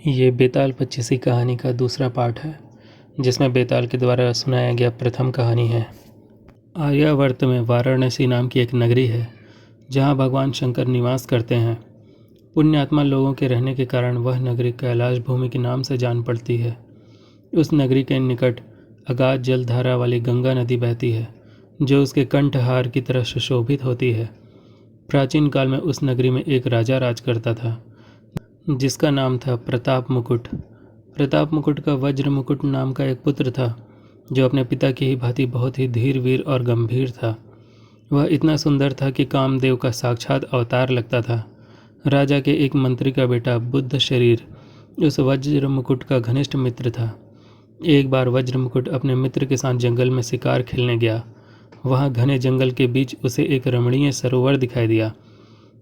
ये बेताल पच्चीसी कहानी का दूसरा पार्ट है, जिसमें बेताल के द्वारा सुनाया गया प्रथम कहानी है। आर्यावर्त में वाराणसी नाम की एक नगरी है, जहाँ भगवान शंकर निवास करते हैं। पुण्यात्मा लोगों के रहने के कारण वह नगरी कैलाश भूमि के नाम से जान पड़ती है। उस नगरी के निकट अगाध जलधारा वाली गंगा नदी बहती है, जो उसके कंठहार की तरह सुशोभित होती है। प्राचीन काल में उस नगरी में एक राजा राज करता था, जिसका नाम था प्रताप मुकुट। प्रताप मुकुट का वज्र मुकुट नाम का एक पुत्र था, जो अपने पिता की ही भांति बहुत ही धीर वीर और गंभीर था। वह इतना सुंदर था कि कामदेव का साक्षात अवतार लगता था। राजा के एक मंत्री का बेटा बुद्ध शरीर उस वज्र मुकुट का घनिष्ठ मित्र था। एक बार वज्र मुकुट अपने मित्र के साथ जंगल में शिकार खेलने गया। वहाँ घने जंगल के बीच उसे एक रमणीय सरोवर दिखाई दिया,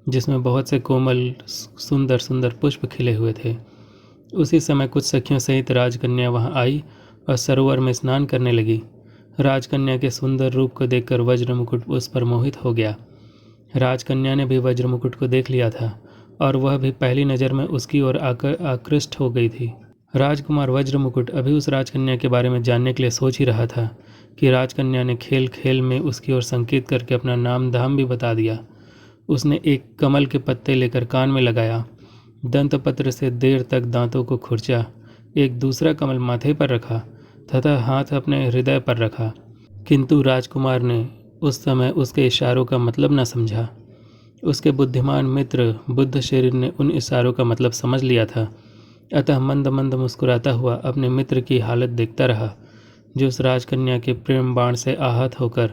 जिसमें बहुत से कोमल सुंदर सुंदर पुष्प खिले हुए थे। उसी समय कुछ सखियों सहित राजकन्या वहां आई और सरोवर में स्नान करने लगी। राजकन्या के सुंदर रूप को देखकर वज्र मुकुट उस पर मोहित हो गया। राजकन्या ने भी वज्र मुकुट को देख लिया था और वह भी पहली नज़र में उसकी ओर आकर आकृष्ट हो गई थी। राजकुमार वज्र मुकुट अभी उस राजकन्या के बारे में जानने के लिए सोच ही रहा था कि राजकन्या ने खेल खेल में उसकी ओर संकेत करके अपना नाम धाम भी बता दिया। उसने एक कमल के पत्ते लेकर कान में लगाया, दंतपत्र से देर तक दांतों को खुरचा, एक दूसरा कमल माथे पर रखा तथा हाथ अपने हृदय पर रखा। किंतु राजकुमार ने उस समय उसके इशारों का मतलब न समझा। उसके बुद्धिमान मित्र बुद्ध शरीर ने उन इशारों का मतलब समझ लिया था, अतः मंद मंद मुस्कुराता हुआ अपने मित्र की हालत देखता रहा, जो उस राजकन्या के प्रेम बाण से आहत होकर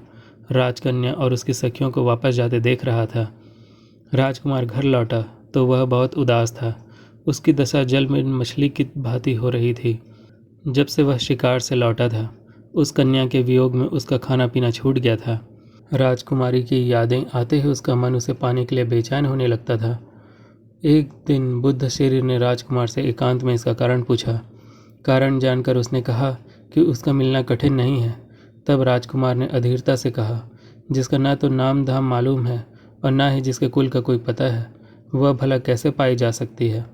राजकन्या और उसकी सखियों को वापस जाते देख रहा था। राजकुमार घर लौटा तो वह बहुत उदास था। उसकी दशा जल में मछली की भांति हो रही थी। जब से वह शिकार से लौटा था, उस कन्या के वियोग में उसका खाना पीना छूट गया था। राजकुमारी की यादें आते ही उसका मन उसे पाने के लिए बेचैन होने लगता था। एक दिन बुद्ध शरीर ने राजकुमार से एकांत में इसका कारण पूछा। कारण जानकर उसने कहा कि उसका मिलना कठिन नहीं है। तब राजकुमार ने अधीरता से कहा, जिसका ना तो नाम धाम मालूम है और ना ही जिसके कुल का कोई पता है, वह भला कैसे पाई जा सकती है?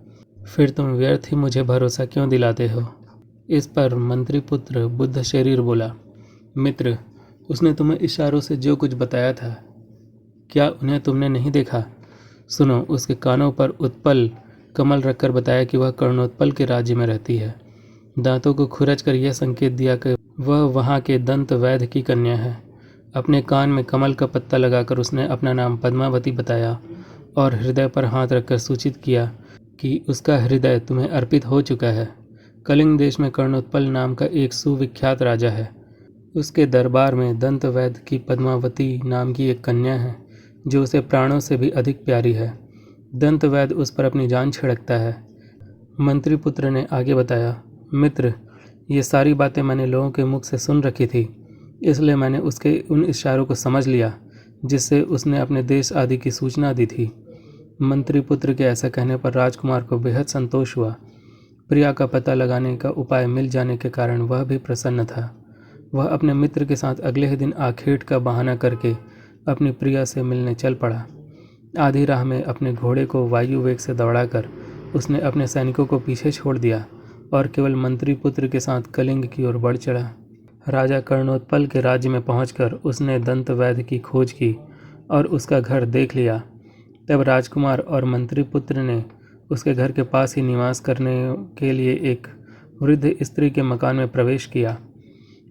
फिर तुम व्यर्थ ही मुझे भरोसा क्यों दिलाते हो? इस पर मंत्री पुत्र बुद्ध शरीर बोला, मित्र, उसने तुम्हें इशारों से जो कुछ बताया था, क्या उन्हें तुमने नहीं देखा? सुनो, उसके कानों पर उत्पल कमल रखकर बताया कि वह कर्णोत्पल के राज्य में रहती है। दांतों को खुरच कर यह संकेत दिया कि वह वहाँ के दंत वैद्य की कन्या है। अपने कान में कमल का पत्ता लगाकर उसने अपना नाम पद्मावती बताया और हृदय पर हाथ रखकर सूचित किया कि उसका हृदय तुम्हें अर्पित हो चुका है। कलिंग देश में कर्णोत्पल नाम का एक सुविख्यात राजा है। उसके दरबार में दंत वैद्य की पद्मावती नाम की एक कन्या है, जो उसे प्राणों से भी अधिक प्यारी है। दंत वैद्य उस पर अपनी जान छिड़कता है। मंत्रीपुत्र ने आगे बताया, मित्र, ये सारी बातें मैंने लोगों के मुख से सुन रखी थी, इसलिए मैंने उसके उन इशारों को समझ लिया जिससे उसने अपने देश आदि की सूचना दी थी। मंत्रीपुत्र के ऐसा कहने पर राजकुमार को बेहद संतोष हुआ। प्रिया का पता लगाने का उपाय मिल जाने के कारण वह भी प्रसन्न था। वह अपने मित्र के साथ अगले ही दिन आखेट का बहाना करके अपनी प्रिया से मिलने चल पड़ा। आधी राह में अपने घोड़े को वायु वेग से दौड़ाकर उसने अपने सैनिकों को पीछे छोड़ दिया और केवल मंत्रीपुत्र के साथ कलिंग की ओर बढ़ चढ़ा। राजा कर्णोत्पल के राज्य में पहुंचकर उसने दंत वैद्य की खोज की और उसका घर देख लिया। तब राजकुमार और मंत्रीपुत्र ने उसके घर के पास ही निवास करने के लिए एक वृद्ध स्त्री के मकान में प्रवेश किया।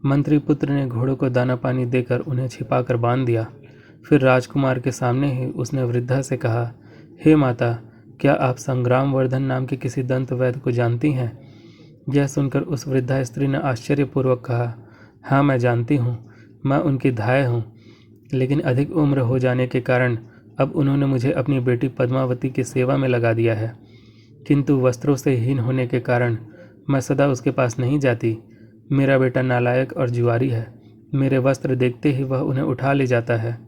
मंत्रीपुत्र ने घोड़ों को दाना पानी देकर उन्हें छिपाकर बांध दिया। फिर राजकुमार के सामने ही उसने वृद्धा से कहा, हे माता, क्या आप संग्रामवर्धन नाम के किसी दंत वैद्य को जानती हैं? यह सुनकर उस वृद्धा स्त्री ने आश्चर्यपूर्वक कहा, हाँ, मैं जानती हूँ। मैं उनकी धाय हूँ, लेकिन अधिक उम्र हो जाने के कारण अब उन्होंने मुझे अपनी बेटी पद्मावती की सेवा में लगा दिया है। किंतु वस्त्रों से हीन होने के कारण मैं सदा उसके पास नहीं जाती। मेरा बेटा नालायक और जुआरी है। मेरे वस्त्र देखते ही वह उन्हें उठा ले जाता है।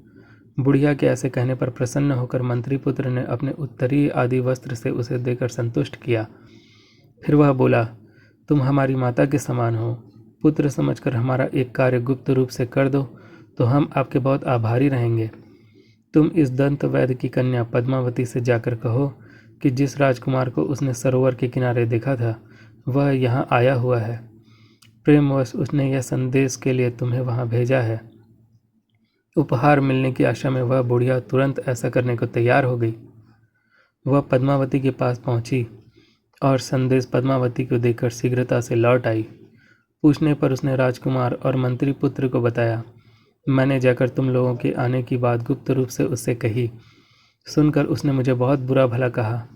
बुढ़िया के ऐसे कहने पर प्रसन्न होकर मंत्रीपुत्र ने अपने उत्तरीय आदि वस्त्र से उसे देकर संतुष्ट किया। फिर वह बोला, तुम हमारी माता के समान हो। पुत्र समझकर हमारा एक कार्य गुप्त रूप से कर दो तो हम आपके बहुत आभारी रहेंगे। तुम इस दंत वैद्य की कन्या पद्मावती से जाकर कहो कि जिस राजकुमार को उसने सरोवर के किनारे देखा था वह यहाँ आया हुआ है। प्रेमवश उसने यह संदेश के लिए तुम्हें वहाँ भेजा है। उपहार मिलने की आशा में वह बुढ़िया तुरंत ऐसा करने को तैयार हो गई। वह पद्मावती के पास पहुंची और संदेश पद्मावती को देकर शीघ्रता से लौट आई। पूछने पर उसने राजकुमार और मंत्री पुत्र को बताया। मैंने जाकर तुम लोगों के आने की बात गुप्त रूप से उससे कही। सुनकर उसने मुझे बहुत बुरा भला कहा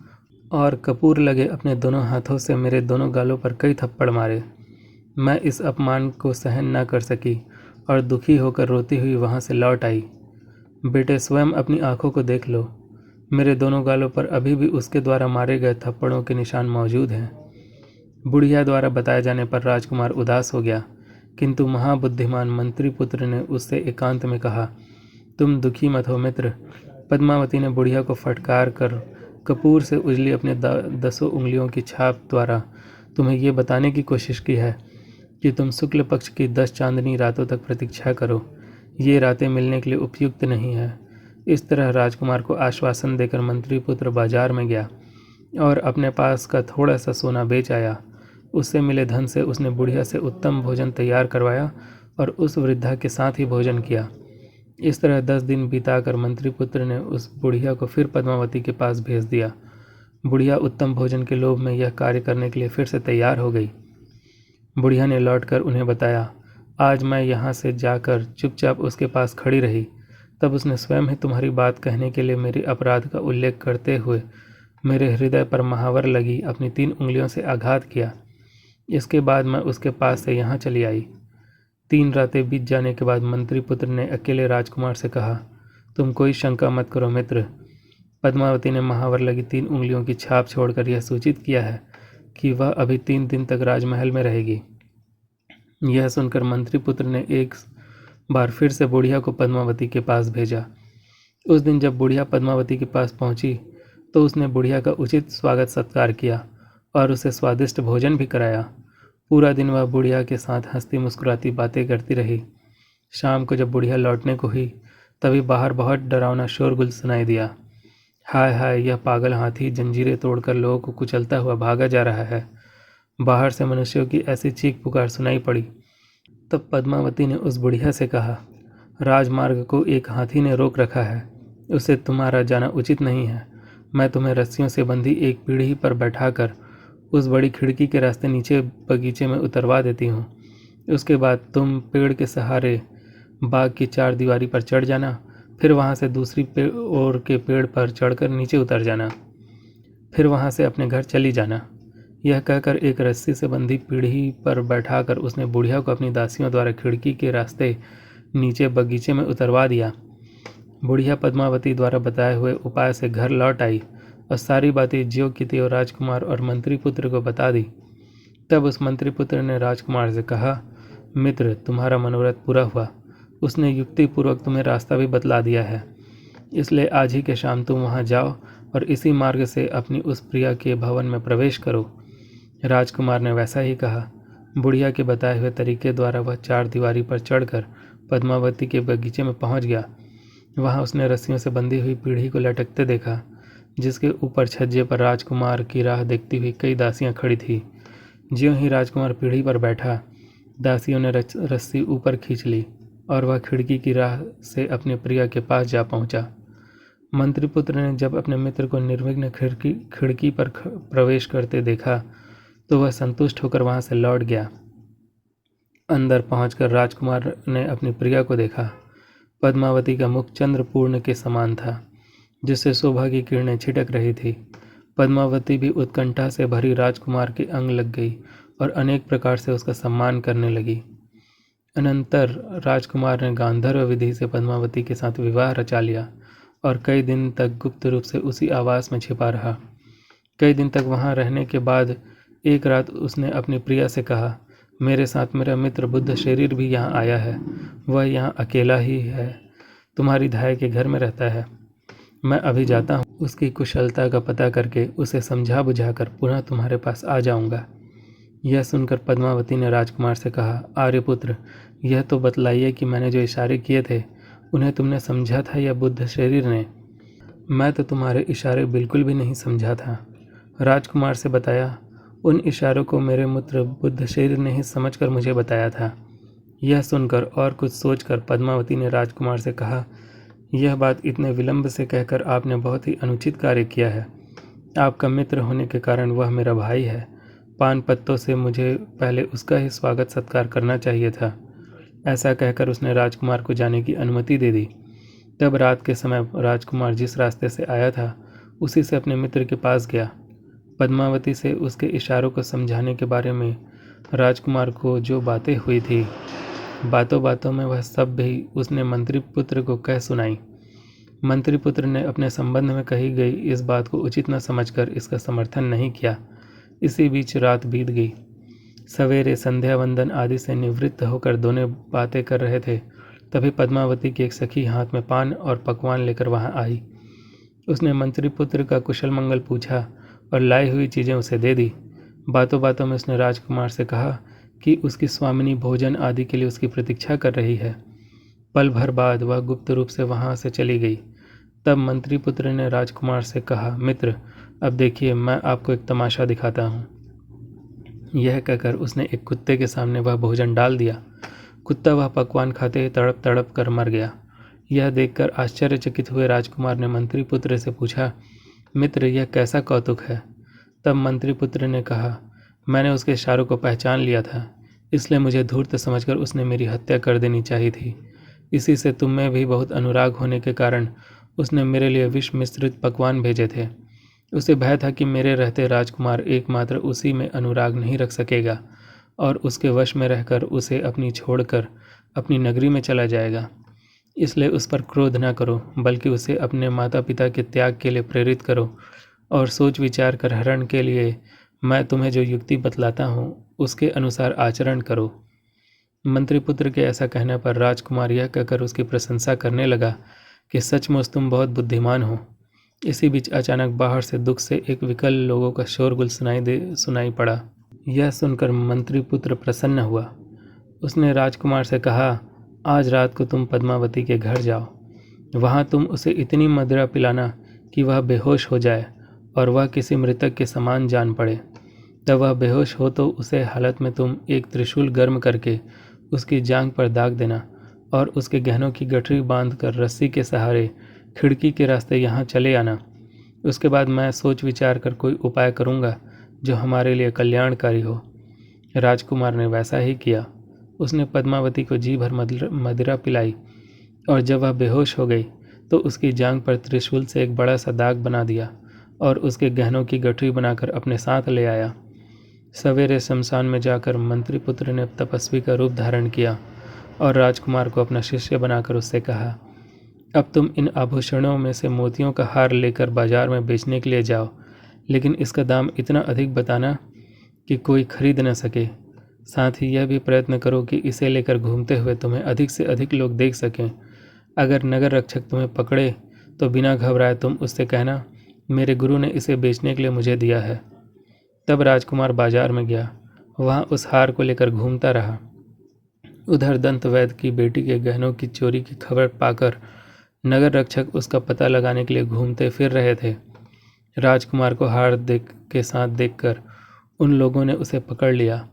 और कपूर लगे अपने दोनों हाथों से मेरे दोनों गालों पर कई थप्पड़ मारे। मैं इस अपमान को सहन न कर सकी और दुखी होकर रोती हुई वहाँ से लौट आई। बेटे, स्वयं अपनी आंखों को देख लो। मेरे दोनों गालों पर अभी भी उसके द्वारा मारे गए थप्पड़ों के निशान मौजूद हैं। बुढ़िया द्वारा बताए जाने पर राजकुमार उदास हो गया, किंतु महाबुद्धिमान मंत्री पुत्र ने उससे एकांत में कहा, तुम दुखी मत हो मित्र। पद्मावती ने बुढ़िया को फटकार कर कपूर से उजली अपने 10 उंगलियों की छाप द्वारा तुम्हें ये बताने की कोशिश की है कि तुम शुक्ल पक्ष की 10 चांदनी रातों तक प्रतीक्षा करो। ये रातें मिलने के लिए उपयुक्त नहीं है। इस तरह राजकुमार को आश्वासन देकर मंत्री पुत्र बाजार में गया और अपने पास का थोड़ा सा सोना बेच आया। उससे मिले धन से उसने बुढ़िया से उत्तम भोजन तैयार करवाया और उस वृद्धा के साथ ही भोजन किया। इस तरह 10 दिन बिताकर मंत्री पुत्र ने उस बुढ़िया को फिर पद्मावती के पास भेज दिया। बुढ़िया उत्तम भोजन के लोभ में यह कार्य करने के लिए फिर से तैयार हो गई। बुढ़िया ने लौटकर उन्हें बताया, आज मैं यहाँ से जाकर चुपचाप उसके पास खड़ी रही, तब उसने स्वयं ही तुम्हारी बात कहने के लिए मेरे अपराध का उल्लेख करते हुए मेरे हृदय पर महावर लगी अपनी 3 उंगलियों से आघात किया। इसके बाद मैं उसके पास से यहाँ चली आई। 3 रातें बीत जाने के बाद मंत्री पुत्र ने अकेले राजकुमार से कहा, तुम कोई शंका मत करो मित्र। पद्मावती ने महावर लगी 3 उंगलियों की छाप छोड़कर यह सूचित किया है कि वह अभी 3 दिन तक राजमहल में रहेगी। यह सुनकर मंत्री पुत्र ने एक बार फिर से बुढ़िया को पद्मावती के पास भेजा। उस दिन जब बुढ़िया पद्मावती के पास पहुंची तो उसने बुढ़िया का उचित स्वागत सत्कार किया और उसे स्वादिष्ट भोजन भी कराया। पूरा दिन वह बुढ़िया के साथ हंसती मुस्कुराती बातें करती रही। शाम को जब बुढ़िया लौटने को हुई तभी बाहर बहुत डरावना शोरगुल सुनाई दिया। हाय हाय, यह पागल हाथी जंजीरें तोड़कर लोगों को कुचलता हुआ भागा जा रहा है। बाहर से मनुष्यों की ऐसी चीख पुकार सुनाई पड़ी। तब पद्मावती ने उस बुढ़िया से कहा, राजमार्ग को एक हाथी ने रोक रखा है, उसे तुम्हारा जाना उचित नहीं है। मैं तुम्हें रस्सियों से बंधी एक पीढ़ी पर बैठाकर उस बड़ी खिड़की के रास्ते नीचे बगीचे में उतरवा देती हूँ। उसके बाद तुम पेड़ के सहारे बाग की 4 दीवारी पर चढ़ जाना, फिर वहाँ से दूसरी ओर के पेड़ पर चढ़कर नीचे उतर जाना, फिर वहाँ से अपने घर चली जाना। यह कहकर एक रस्सी से बंधी पीढ़ी पर बैठाकर उसने बुढ़िया को अपनी दासियों द्वारा खिड़की के रास्ते नीचे बगीचे में उतरवा दिया। बुढ़िया पद्मावती द्वारा बताए हुए उपाय से घर लौट आई और सारी बातें ज्यों की त्यों राजकुमार और मंत्री पुत्र को बता दी। तब उस मंत्री पुत्र ने राजकुमार से कहा, मित्र, तुम्हारा मनोरथ पूरा हुआ। उसने युक्तिपूर्वक तुम्हें रास्ता भी बतला दिया है, इसलिए आज ही के शाम तुम वहाँ जाओ और इसी मार्ग से अपनी उस प्रिया के भवन में प्रवेश करो। राजकुमार ने वैसा ही कहा। बुढ़िया के बताए हुए तरीके द्वारा वह 4 दीवारी पर चढ़कर पद्मावती के बगीचे में पहुंच गया। वहां उसने रस्सियों से बंधी हुई पीढ़ी को लटकते देखा, जिसके ऊपर छज्जे पर राजकुमार की राह देखती हुई कई दासियां खड़ी थी। ज्यों ही राजकुमार पीढ़ी पर बैठा, दासियों ने रस्सी ऊपर खींच ली और वह खिड़की की राह से अपने प्रिया के पास जा पहुंचा। मंत्रीपुत्र ने जब अपने मित्र को निर्विघ्न खिड़की पर प्रवेश करते देखा तो वह संतुष्ट होकर वहां से लौट गया। अंदर पहुंचकर राजकुमार ने अपनी प्रिया को देखा। पद्मावती का मुख चंद्रपूर्ण के समान था, जिससे शोभा की किरणें छिटक रही थी। पद्मावती भी उत्कंठा से भरी राजकुमार के अंग लग गई और अनेक प्रकार से उसका सम्मान करने लगी। अनंतर राजकुमार ने गांधर्व विधि से पद्मावती के साथ विवाह रचा लिया और कई दिन तक गुप्त रूप से उसी आवास में छिपा रहा। कई दिन तक वहां रहने के बाद एक रात उसने अपनी प्रिया से कहा, मेरे साथ मेरा मित्र बुद्ध शरीर भी यहाँ आया है। वह यहाँ अकेला ही है, तुम्हारी धाय के घर में रहता है। मैं अभी जाता हूँ, उसकी कुशलता का पता करके उसे समझा बुझाकर पुनः तुम्हारे पास आ जाऊँगा। यह सुनकर पद्मावती ने राजकुमार से कहा, आर्यपुत्र, यह तो बतलाइए कि मैंने जो इशारे किए थे उन्हें तुमने समझा था या बुद्ध शरीर ने? मैं तो तुम्हारे इशारे बिल्कुल भी नहीं समझा था, राजकुमार से बताया। उन इशारों को मेरे मित्र बुद्धशेर ने ही समझकर मुझे बताया था। यह सुनकर और कुछ सोचकर पद्मावती ने राजकुमार से कहा, यह बात इतने विलंब से कहकर आपने बहुत ही अनुचित कार्य किया है। आपका मित्र होने के कारण वह मेरा भाई है। पान पत्तों से मुझे पहले उसका ही स्वागत सत्कार करना चाहिए था। ऐसा कहकर उसने राजकुमार को जाने की अनुमति दे दी। तब रात के समय राजकुमार जिस रास्ते से आया था उसी से अपने मित्र के पास गया। पद्मावती से उसके इशारों को समझाने के बारे में राजकुमार को जो बातें हुई थी, बातों बातों में वह सब भी उसने मंत्री पुत्र को कह सुनाई। मंत्री पुत्र ने अपने संबंध में कही गई इस बात को उचित न समझकर इसका समर्थन नहीं किया। इसी बीच रात बीत गई। सवेरे संध्या वंदन आदि से निवृत्त होकर दोनों बातें कर रहे थे, तभी पद्मावती की एक सखी हाथ में पान और पकवान लेकर वहां आई। उसने मंत्री पुत्र का कुशल मंगल पूछा और लाई हुई चीज़ें उसे दे दी। बातों बातों में उसने राजकुमार से कहा कि उसकी स्वामिनी भोजन आदि के लिए उसकी प्रतीक्षा कर रही है। पल भर बाद वह गुप्त रूप से वहां से चली गई। तब मंत्री पुत्र ने राजकुमार से कहा, मित्र, अब देखिए, मैं आपको एक तमाशा दिखाता हूँ। यह कहकर उसने एक कुत्ते के सामने वह भोजन डाल दिया। कुत्ता वह पकवान खाते ही तड़प तड़प कर मर गया। यह देखकर आश्चर्यचकित हुए राजकुमार ने मंत्री पुत्र से पूछा, मित्र, यह कैसा कौतुक है? तब मंत्री पुत्र ने कहा, मैंने उसके इशारों को पहचान लिया था, इसलिए मुझे धूर्त समझकर उसने मेरी हत्या कर देनी चाहिए थी। इसी से तुम में भी बहुत अनुराग होने के कारण उसने मेरे लिए विष मिश्रित पकवान भेजे थे। उसे भय था कि मेरे रहते राजकुमार एकमात्र उसी में अनुराग नहीं रख सकेगा और उसके वश में रहकर उसे अपनी छोड़कर अपनी नगरी में चला जाएगा। इसलिए उस पर क्रोध न करो, बल्कि उसे अपने माता पिता के त्याग के लिए प्रेरित करो और सोच विचार कर हरण के लिए मैं तुम्हें जो युक्ति बतलाता हूँ उसके अनुसार आचरण करो। मंत्रीपुत्र के ऐसा कहने पर राजकुमार यह कहकर उसकी प्रशंसा करने लगा कि सचमुच तुम बहुत बुद्धिमान हो। इसी बीच अचानक बाहर से दुख से एक विकल लोगों का शोरगुल सुनाई पड़ा। यह सुनकर मंत्रीपुत्र प्रसन्न हुआ। उसने राजकुमार से कहा, आज रात को तुम पद्मावती के घर जाओ। वहाँ तुम उसे इतनी मदिरा पिलाना कि वह बेहोश हो जाए और वह किसी मृतक के समान जान पड़े। तब वह बेहोश हो तो उसे हालत में तुम एक त्रिशूल गर्म करके उसकी जांघ पर दाग देना और उसके गहनों की गठरी बांधकर रस्सी के सहारे खिड़की के रास्ते यहाँ चले आना। उसके बाद मैं सोच विचार कर कोई उपाय करूँगा जो हमारे लिए कल्याणकारी हो। राजकुमार ने वैसा ही किया। उसने पद्मावती को जी भर मदिरा पिलाई और जब वह बेहोश हो गई तो उसकी जांघ पर त्रिशूल से एक बड़ा सा दाग बना दिया और उसके गहनों की गठरी बनाकर अपने साथ ले आया। सवेरे शमशान में जाकर मंत्रीपुत्र ने तपस्वी का रूप धारण किया और राजकुमार को अपना शिष्य बनाकर उससे कहा, अब तुम इन आभूषणों में से मोतियों का हार लेकर बाजार में बेचने के लिए जाओ, लेकिन इसका दाम इतना अधिक बताना कि कोई खरीद न सके। साथ ही यह भी प्रयत्न करो कि इसे लेकर घूमते हुए तुम्हें अधिक से अधिक लोग देख सकें। अगर नगर रक्षक तुम्हें पकड़े तो बिना घबराए तुम उससे कहना, मेरे गुरु ने इसे बेचने के लिए मुझे दिया है। तब राजकुमार बाजार में गया। वहाँ उस हार को लेकर घूमता रहा। उधर दंत वैद्य की बेटी के गहनों की चोरी की खबर पाकर नगर रक्षक उसका पता लगाने के लिए घूमते फिर रहे थे। राजकुमार को हार के साथ देखकर उन लोगों ने उसे पकड़ लिया।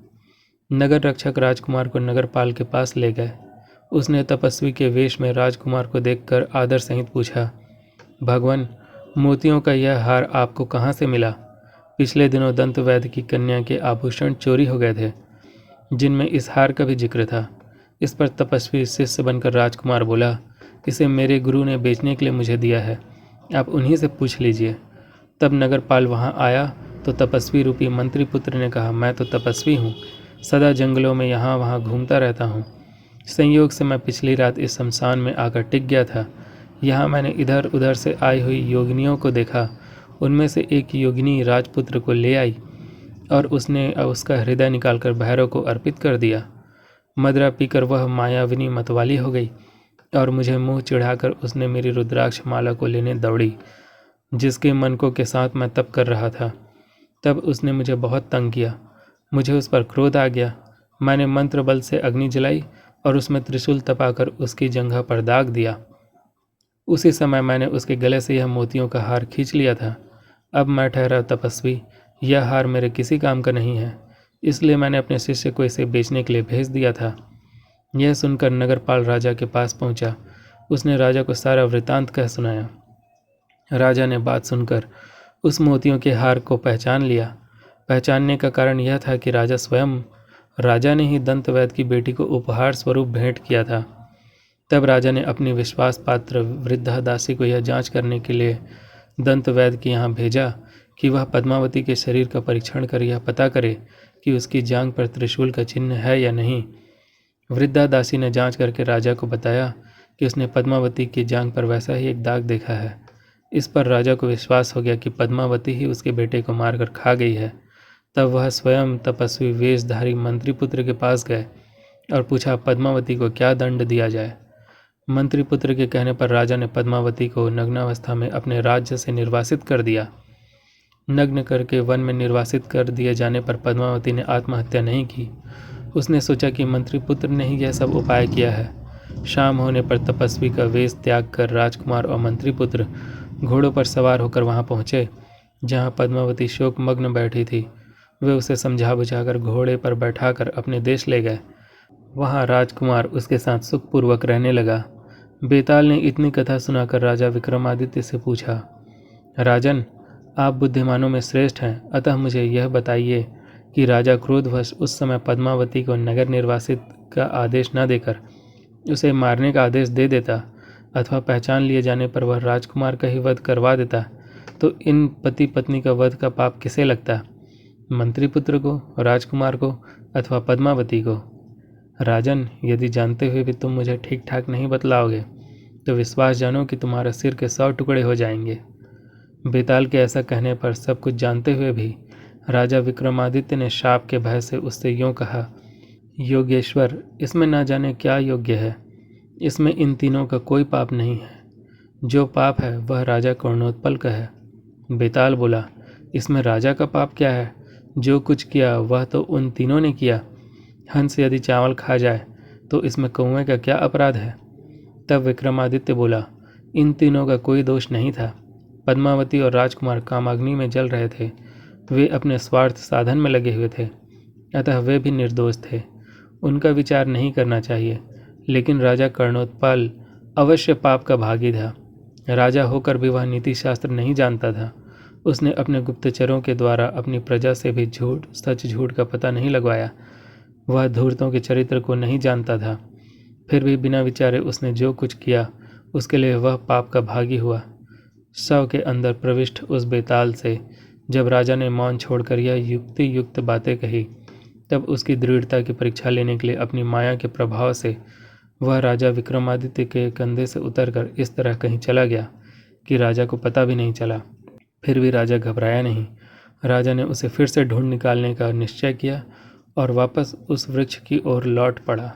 नगर रक्षक राजकुमार को नगरपाल के पास ले गए। उसने तपस्वी के वेश में राजकुमार को देखकर आदर सहित पूछा, भगवान, मोतियों का यह हार आपको कहाँ से मिला? पिछले दिनों दंत वैद्य की कन्या के आभूषण चोरी हो गए थे, जिनमें इस हार का भी जिक्र था। इस पर तपस्वी शिष्य बनकर राजकुमार बोला, इसे मेरे गुरु ने बेचने के लिए मुझे दिया है, आप उन्हीं से पूछ लीजिए। तब नगरपाल वहाँ आया तो तपस्वी रूपी मंत्रीपुत्र ने कहा, मैं तो तपस्वी हूँ, सदा जंगलों में यहाँ वहाँ घूमता रहता हूँ। संयोग से मैं पिछली रात इस शमशान में आकर टिक गया था। यहाँ मैंने इधर उधर से आई हुई योगिनियों को देखा। उनमें से एक योगिनी राजपुत्र को ले आई और उसने उसका हृदय निकालकर भैरव को अर्पित कर दिया। मदिरा पीकर वह मायाविनी मतवाली हो गई और मुझे मुंह चिढ़ाकर उसने मेरी रुद्राक्ष माला को लेने दौड़ी, जिसके मनकों के साथ मैं तप कर रहा था। तब उसने मुझे बहुत तंग किया। मुझे उस पर क्रोध आ गया। मैंने मंत्र बल से अग्नि जलाई और उसमें त्रिशूल तपाकर उसकी जंघा पर दाग दिया। उसी समय मैंने उसके गले से यह मोतियों का हार खींच लिया था। अब मैं ठहरा तपस्वी, यह हार मेरे किसी काम का नहीं है, इसलिए मैंने अपने शिष्य को इसे बेचने के लिए भेज दिया था। यह सुनकर नगरपाल राजा के पास पहुंचा। उसने राजा को सारा वृतांत कह सुनाया। राजा ने बात सुनकर उस मोतियों के हार को पहचान लिया। पहचानने का कारण यह था कि राजा ने ही दंतवैद्य की बेटी को उपहार स्वरूप भेंट किया था। तब राजा ने अपनी विश्वास पात्र वृद्धा दासी को यह जांच करने के लिए दंतवैद्य के यहाँ भेजा कि वह पद्मावती के शरीर का परीक्षण कर यह पता करे कि उसकी जांघ पर त्रिशूल का चिन्ह है या नहीं। वृद्धा दासी ने जांच करके राजा को बताया कि उसने पद्मावती की जांघ पर वैसा ही एक दाग देखा है। इस पर राजा को विश्वास हो गया कि पद्मावती ही उसके बेटे को मारकर खा गई है। तब वह स्वयं तपस्वी वेशधारी मंत्रीपुत्र के पास गए और पूछा, पद्मावती को क्या दंड दिया जाए। मंत्रीपुत्र के कहने पर राजा ने पद्मावती को नग्नावस्था में अपने राज्य से निर्वासित कर दिया। नग्न करके वन में निर्वासित कर दिए जाने पर पद्मावती ने आत्महत्या नहीं की। उसने सोचा कि मंत्रीपुत्र ने ही यह सब उपाय किया है। शाम होने पर तपस्वी का वेश त्याग कर राजकुमार और मंत्रीपुत्र घोड़ों पर सवार होकर वहां पहुंचे जहां पद्मावती शोकमग्न बैठी थी। वे उसे समझा बुझाकर घोड़े पर बैठाकर अपने देश ले गए। वहां राजकुमार उसके साथ सुखपूर्वक रहने लगा। बेताल ने इतनी कथा सुनाकर राजा विक्रमादित्य से पूछा, राजन, आप बुद्धिमानों में श्रेष्ठ हैं, अतः मुझे यह बताइए कि राजा क्रोधवश उस समय पद्मावती को नगर निर्वासित का आदेश न देकर उसे मारने का आदेश दे देता अथवा पहचान लिए जाने पर वह राजकुमार का ही वध करवा देता, तो इन पति पत्नी का वध का पाप किसे लगता? मंत्रीपुत्र को, राजकुमार को अथवा पद्मावती को? राजन, यदि जानते हुए भी तुम मुझे ठीक ठाक नहीं बतलाओगे तो विश्वास जानो कि तुम्हारे सिर के 100 टुकड़े हो जाएंगे। बेताल के ऐसा कहने पर सब कुछ जानते हुए भी राजा विक्रमादित्य ने शाप के भय से उससे यूँ कहा, योगेश्वर, इसमें ना जाने क्या योग्य है। इसमें इन तीनों का कोई पाप नहीं है। जो पाप है वह राजा कर्णोत्पल का है। बेताल बोला, इसमें राजा का पाप क्या है? जो कुछ किया वह तो उन तीनों ने किया। हंस यदि चावल खा जाए तो इसमें कौवे का क्या अपराध है? तब विक्रमादित्य बोला, इन तीनों का कोई दोष नहीं था। पद्मावती और राजकुमार कामाग्नि में जल रहे थे। वे अपने स्वार्थ साधन में लगे हुए थे, अतः वे भी निर्दोष थे। उनका विचार नहीं करना चाहिए। लेकिन राजा कर्णोत्पल अवश्य पाप का भागी था। राजा होकर भी वह नीति शास्त्र नहीं जानता था। उसने अपने गुप्तचरों के द्वारा अपनी प्रजा से भी झूठ सच झूठ का पता नहीं लगवाया। वह धूर्तों के चरित्र को नहीं जानता था। फिर भी बिना विचारे उसने जो कुछ किया उसके लिए वह पाप का भागी हुआ। शव के अंदर प्रविष्ट उस बेताल से जब राजा ने मौन छोड़कर यह युक्ति युक्त बातें कही, तब उसकी दृढ़ता की परीक्षा लेने के लिए अपनी माया के प्रभाव से वह राजा विक्रमादित्य के कंधे से उतरकर इस तरह कहीं चला गया कि राजा को पता भी नहीं चला। फिर भी राजा घबराया नहीं। राजा ने उसे फिर से ढूंढ निकालने का निश्चय किया और वापस उस वृक्ष की ओर लौट पड़ा।